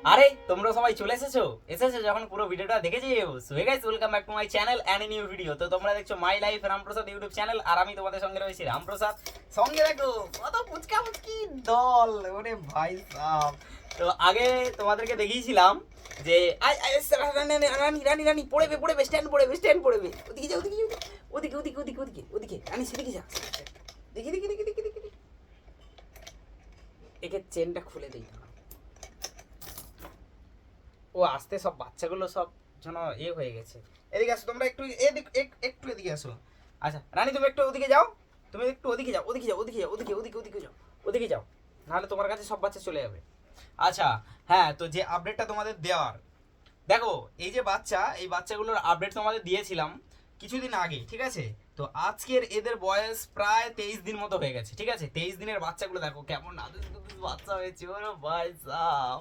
আরে তোমরা সবাই চলে এসেছো যখন পুরো ভিডিওটা দেখে যেও। So hey guys, welcome back to my channel and a new video. তো তোমরা দেখছো my life Ramprasad YouTube channel, আর আমি তোমাদের সঙ্গে রয়েছি রামপ্রসাদ। সঙ্গে দেখো কত পুচকা পুচকি দল, ওরে ভাই সাব। তো আগে তোমাদেরকে দেখিয়েছিলাম যে রানী রানী রানী রানী পড়বে স্ট্যান্ড পড়বে। ওদিকে যাও, ওদিকে রানী সেদিকে যা। দেখি দেখি দেখি দেখি দেখি দেখি। একে চেনটা খুলে দিই। ও আসতে সব বাচ্চাগুলো সব যেন হয়ে গেছে। এদিকে আসো তোমরা, একটু একটু এদিকে আসো। আচ্ছা রানী, তুমি একটু ওদিকে যাও, তুমি একটু ওদিকে যাও, নাহলে তোমার কাছে সব বাচ্চা চলে যাবে। আচ্ছা, হ্যাঁ, তো যে আপডেটটা তোমাদের দেওয়ার, দেখো এই যে বাচ্চা, এই বাচ্চাগুলোর আপডেট তোমাদের দিয়েছিলাম কিছুদিন আগে, ঠিক আছে? তো আজকের এদের বয়স প্রায় 23 দিন মতো হয়ে গেছে, ঠিক আছে? 23 দিনের বাচ্চাগুলো দেখো কেমন নাদুস নুদুস বাচ্চা হয়েছে, ওরে ভাই সাহ,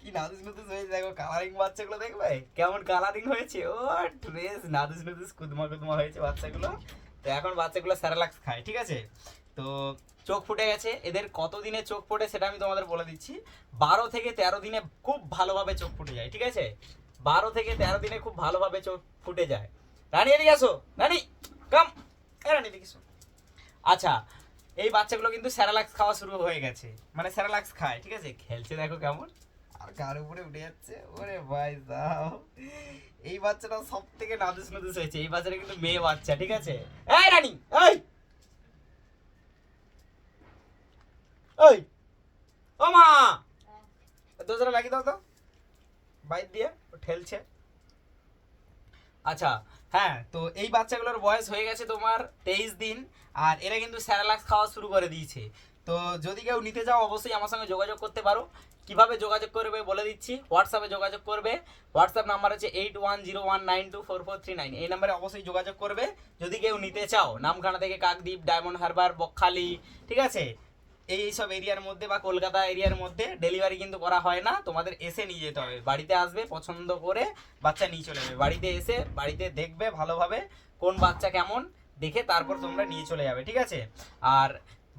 কি নাদুস নুদুস হয়েছে দেখো। কালারিং বাচ্চাগুলো দেখবে কেমন কালারিং হয়েছে, ও ড্রেস নাদুস নুদুস কুদমা কুদমা হয়েছে বাচ্চাগুলো। তো এখন বাচ্চাগুলো স্যারালাক্স খায়, ঠিক আছে? তো চোখ ফুটে গেছে, এদের কত দিনে চোখ ফোটে সেটা আমি তোমাদের বলে দিচ্ছি। 12 থেকে 13 দিনে খুব ভালোভাবে চোখ ফুটে যায়, ঠিক আছে? 12 থেকে 13 দিনে খুব ভালোভাবে চোখ ফুটে যায়। রানী এদিকে আসো, রানী কাম, রানী এদিকে এসো। আচ্ছা, এই বাচ্চাগুলো কিন্তু স্যারালাক্স খাওয়া শুরু হয়ে গেছে, মানে স্যারালাক্স খায়, ঠিক আছে? খেলছে দেখো কেমন, আর কার উপরে উঠে যাচ্ছে, ওরে ভাই সাহ। এই বাচ্চাটা সব থেকে নাদুস নুদুস হয়েছে, এই বাচ্চাটা কিন্তু মেয়ে বাচ্চা, ঠিক আছে? এই রানী, এই এই ও মা, দোজরা লাগিয়ে দাও তো বাইর দিয়ে, ও ঠেলছে। আচ্ছা, হ্যাঁ, তো এই বাচ্চাগুলোর বয়স হয়ে গেছে তোমার 23 দিন, আর এরা কিন্তু স্যারালাক্স খাওয়া শুরু করে দিয়েছে। তো যদি কেউ নিতে চাও অবশ্যই আমার সঙ্গে যোগাযোগ করতে পারো। কিভাবে যোগাযোগ করবে বলে দিচ্ছি, হোয়াটসঅ্যাপে যোগাযোগ করবে। হোয়াটসঅ্যাপ নাম্বার হচ্ছে 8101924439, এই নাম্বারে অবশ্যই যোগাযোগ করবে যদি কেউ নিতে চাও। নামখানা থেকে কাকদ্বীপ, ডায়মন্ড হারবার, বকখালি, ঠিক আছে? এই সব এরিয়ার মধ্যে বা কলকাতা এরিয়ার মধ্যে ডেলিভারি কিন্তু করা হয় না, তোমাদের এসে নিয়ে যেতে হবে। বাড়িতে আসবে, পছন্দ করে বাচ্চা নিয়ে চলে যাবে। বাড়িতে এসে বাড়িতে দেখবে ভালোভাবে কোন বাচ্চা কেমন, দেখে তারপর তোমরা নিয়ে চলে যাবে, ঠিক আছে? আর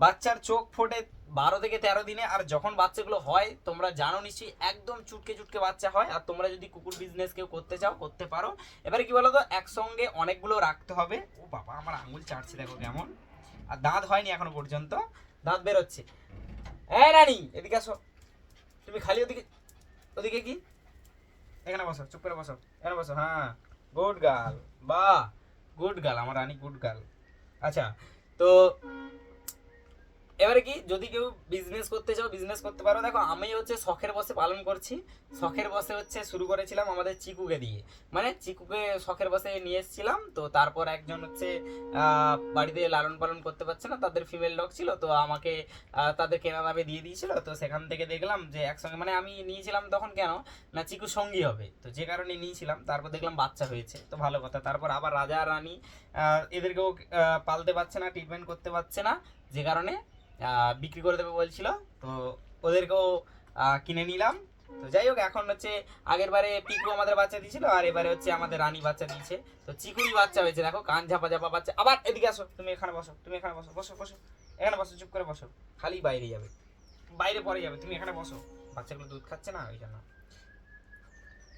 বাচ্চার চোখ ফোটে 12 থেকে 13 দিনে, আর যখন বাচ্চাগুলো হয় তোমরা জানো নিশ্চয়ই, একদম চুটকে চুটকে বাচ্চা হয়। আর তোমরা যদি কুকুর বিজনেস কেউ করতে চাও করতে পারো। এবারে কি বলো তো, একসঙ্গে অনেকগুলো রাখতে হবে। ও বাবা, আমার আঙুল চাটছে দেখো কেমন। আর দাঁত হয়নি এখনো পর্যন্ত, দাঁত বেরোচ্ছে। এই রানী এদিকে আসো, তুমি খালি ওদিকে, ওদিকে কি, এখানে বসো, চুপ করে বসো, এখানে বসো, হ্যাঁ, গুড গার্ল, বাহ, গুড গার্ল, আমার রানী গুড গার্ল। আচ্ছা, তো এবারে কি, যদি কেউ বিজনেস করতে চাও বিজনেস করতে পারো। দেখো আমি হচ্ছে শখের বসে পালন করছি, শখের বসে হচ্ছে শুরু করেছিলাম আমাদের চিকুকে দিয়ে, মানে চিকুকে শখের বসে নিয়ে এসেছিলাম। তো তারপর একজন হচ্ছে বাড়িতে লালন পালন করতে পারছে না, তাদের ফিমেল ডগ ছিল, তো আমাকে তাদের কেনা দামে দিয়ে দিয়েছিল। তো সেখান থেকে দেখলাম যে একসঙ্গে, মানে আমি নিয়েছিলাম তখন কেন না, চিকু সঙ্গী হবে, তো যে কারণে নিয়েছিলাম। তারপর দেখলাম বাচ্চা হয়েছে, তো ভালো কথা। তারপর আবার রাজা আর রানী, এদেরকেও পালতে পারছে না, ট্রিটমেন্ট করতে পারছে না, যে কারণে বিক্রি করে দেবে বলছিল। তো ওদেরকেও কিনে নিলাম। তো যাই হোক, এখন হচ্ছে আগের বারে পিকু আমাদের বাচ্চা দিয়েছিল, আর এবারে হচ্ছে আমাদের রানী বাচ্চা দিয়েছে। তো চিকুই বাচ্চা হয়েছে দেখো, কান ঝাপা ঝাপা বাচ্চা। আবার এদিকে আসো, তুমি এখানে বসো, তুমি এখানে বসো, বসো বসো, এখানে বসো, চুপ করে বসো, খালি বাইরে যাবে, বাইরে পরে যাবে, তুমি এখানে বসো। বাচ্চাগুলো দুধ খাচ্ছে না, ওই জন্য।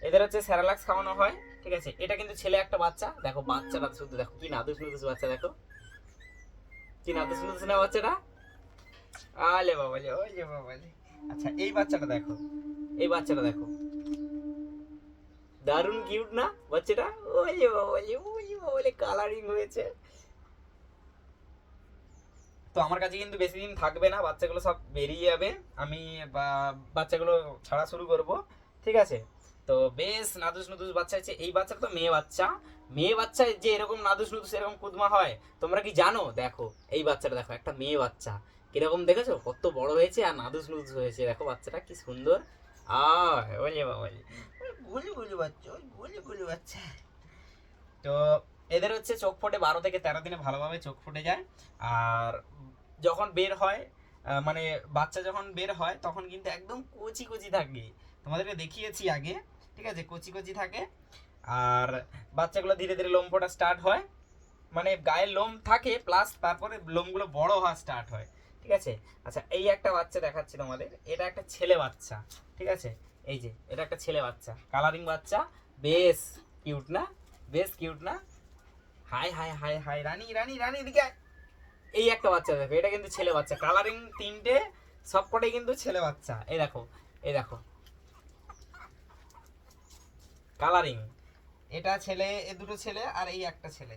এদের হচ্ছে স্যারালাক্স খাওয়ানো হয়, ঠিক আছে? এটা কিন্তু ছেলে একটা বাচ্চা, দেখো বাচ্চাটা শুধু দেখো কি নাদুস নুদুস বাচ্চা, দেখো কি নাদুস নুদুস না বাচ্চাটা, আলে বাবালে, ওই যে বাবালে। আচ্ছা, এই বাচ্চাটা দেখো, এই বাচ্চাটা দেখো, দারুণ কিউট না বাচ্চাটা? ওই যে বাবালে, ওই যে বাবালে, কালারিং হয়েছে। তো আমার কাছে কিন্তু বেশি দিন থাকবে না, বাচ্চাগুলো সব বেরিয়ে যাবে। আমি বাচ্চাগুলো ছাড়া শুরু করব, ঠিক আছে? তো বেশ নাদুস নুদুস বাচ্চা আছে। এই বাচ্চাটা তো মেয়ে বাচ্চা, মেয়ে বাচ্চা যে এরকম নাদুস নুদুস এরকম কুদমা হয়, তোমরা কি জানো? দেখো এই বাচ্চাটা দেখো, একটা মেয়ে বাচ্চা কিরকম দেখেছো, কত বড় হয়েছে আর নাদুস নুদুস হয়েছে, দেখো বাচ্চাটা কি সুন্দর। ওলে বাবা, গুলু গুলু বাচ্চা, ওই গুলু গুলু বাচ্চা। তো এদের হচ্ছে চোখ ফোটে 12 থেকে 13 দিনে ভালোভাবে চোখ ফুটে যায়। আর যখন বের হয়, মানে বাচ্চা যখন বের হয় তখন কিন্তু একদম কচি কচি থাকে, তোমাদেরকে দেখিয়েছি আগে, ঠিক আছে? কচি কচি থাকে। আর বাচ্চাগুলো ধীরে ধীরে লোম ফোটা স্টার্ট হয়, মানে গায়ের লোম থাকে প্লাস তারপরে লোমগুলো বড় হওয়া স্টার্ট হয়, ঠিক আছে? আচ্ছা, এই একটা বাচ্চা দেখাচ্ছি তোমাদের, এটা একটা ছেলে বাচ্চা, ঠিক আছে? এই যে এটা একটা ছেলে বাচ্চা, কালারিং বাচ্চা, বেশ কিউট না, বেশ কিউট না। হাই হাই হাই হাই, রানী রানী রানী দিকে আয়। এই একটা বাচ্চা দেখো, এটা কিন্তু ছেলে বাচ্চা, কালারিং তিনটে, সবকটাই কিন্তু ছেলে বাচ্চা। এই দেখো, এই দেখো কালারিং, এটা ছেলে, এ দুটো ছেলে আর এই একটা ছেলে,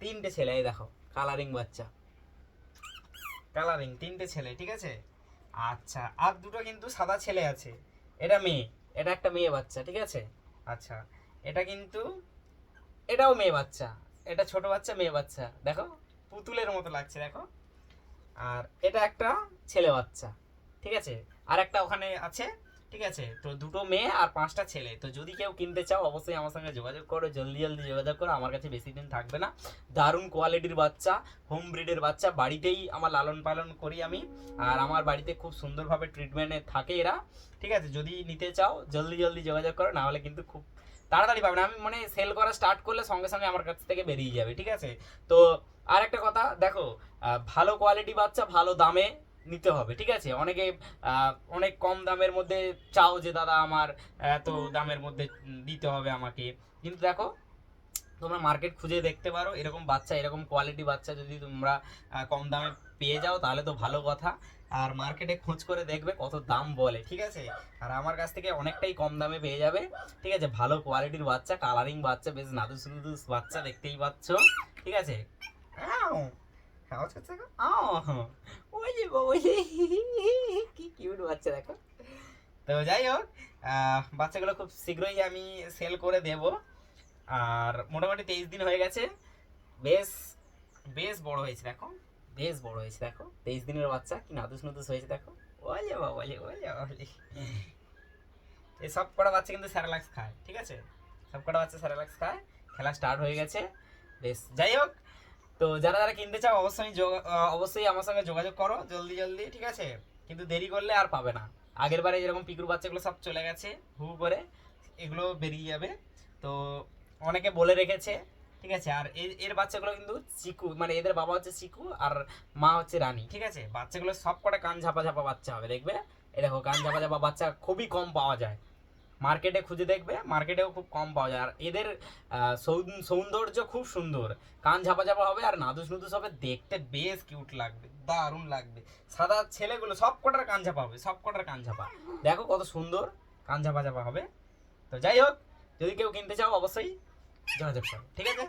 তিনটে ছেলে। এই দেখো কালারিং বাচ্চা, কালারিং তিনটে ছেলে, ঠিক আছে। আচ্ছা, আর দুটো কিন্তু সাদা ছেলে আছে, এটা মেয়ে, এটা একটা মেয়ে বাচ্চা, ঠিক আছে। আচ্ছা, এটা কিন্তু, এটাও মেয়ে বাচ্চা, এটা ছোট বাচ্চা মেয়ে বাচ্চা, দেখো পুতুলের মতো লাগছে দেখো। আর এটা একটা ছেলে বাচ্চা, ঠিক আছে। আর একটা ওখানে আছে, ঠিক আছে। তো দুটো মেয়ে আর পাঁচটা ছেলে। তো যদি কেউ কিনতে চাও অবশ্যই আমার সঙ্গে যোগাযোগ করো, জলদি জলদি যোগাযোগ করো, আমার কাছে বেশি দিন থাকবে না। দারুণ কোয়ালিটির বাচ্চা, হোম ব্রিডের বাচ্চা, বাড়িতেই আমার লালন পালন করি আমি, আর আমার বাড়িতে খুব সুন্দরভাবে ট্রিটমেন্টে থাকে এরা, ঠিক আছে। যদি নিতে চাও জলদি জলদি যোগাযোগ করো, না হলে কিন্তু খুব তাড়াতাড়ি পাবে না। আমি মানে সেল করা স্টার্ট করলে সঙ্গে সঙ্গে আমার কাছ থেকে বেরিয়ে যাবে, ঠিক আছে। তো আর একটা কথা দেখো, ভালো কোয়ালিটি বাচ্চা ভালো দামে নিতে হবে, ঠিক আছে। অনেকে অনেক কম দামের মধ্যে চাও যে দাদা আমার এত দামের মধ্যে দিতে হবে আমাকে, কিন্তু দেখো তোমরা মার্কেট খুঁজে দেখতে পারো, এরকম বাচ্চা, এরকম কোয়ালিটি বাচ্চা যদি তোমরা কম দামে পেয়ে যাও তাহলে তো ভালো কথা। আর মার্কেটে খোঁজ করে দেখবে কত দাম বলে, ঠিক আছে। আর আমার কাছ থেকে অনেকটাই কম দামে পেয়ে যাবে, ঠিক আছে। ভালো কোয়ালিটির বাচ্চা, কালারিং বাচ্চা, বেশ নাদুস নুদুস বাচ্চা, দেখতেই পাচ্ছ, ঠিক আছে। আও, আওয়াজ করছে গো? আও, ওই যে ওই যে, কি কিউট বাচ্চা দেখো। তো যাই হোক, বাচ্চাগুলো খুব শীঘ্রই আমি সেল করে দেব। আর মোটামুটি 23 দিন হয়ে গেছে, বেশ বেশ বড় হয়েছে দেখো, বেশ বড় হয়েছে দেখো, 23 দিনের বাচ্চা, কি নাদুস নুদুস হয়েছে দেখো। ওলে বাবা, ওলে ওলে ওলে। এই সব কটা বাচ্চা কিন্তু স্যারেলাক্স খায়, ঠিক আছে। সব কটা বাচ্চা স্যারেলাক্স খায়, খেলা স্টার্ট হয়ে গেছে। বেশ, যাই হোক, তো যারা যারা কিনতে চাও অবশ্যই অবশ্যই আমার সঙ্গে যোগাযোগ করো জলদি জলদি, ঠিক আছে। কিন্তু দেরি করলে আর পাবে না। আগের বারে যেরকম পিকুর বাচ্চাগুলো সব চলে গেছে হু হু করে, এগুলো বেরিয়ে যাবে। তো অনেকে বলে রেখেছে, ঠিক আছে। আর এর বাচ্চাগুলো কিন্তু চিকু, মানে এদের বাবা হচ্ছে চিকু আর মা হচ্ছে রানী, ঠিক আছে। বাচ্চাগুলো সব কটা কান ঝাপা ঝাপা বাচ্চা হবে, দেখবে। এই দেখো কান ঝাপা ঝাপা বাচ্চা খুবই কম পাওয়া যায়, মার্কেটে খুঁজে দেখবে, মার্কেটেও খুব কম পাওয়া যায়। আর এদের সৌন্দর্য খুব সুন্দর, কান ঝাপা ঝাপা হবে আর নাদুস নুদুস হবে, দেখতে বেশ কিউট লাগবে, দারুণ লাগবে। সাদা ছেলেগুলো সব কটার কান ঝাপা হবে, সব কটার কান ঝাপা, দেখো কত সুন্দর কান ঝাপা ঝাপা হবে। তো যাই হোক, যদি কেউ কিনতে চাও অবশ্যই যোগাযোগ করো, ঠিক আছে।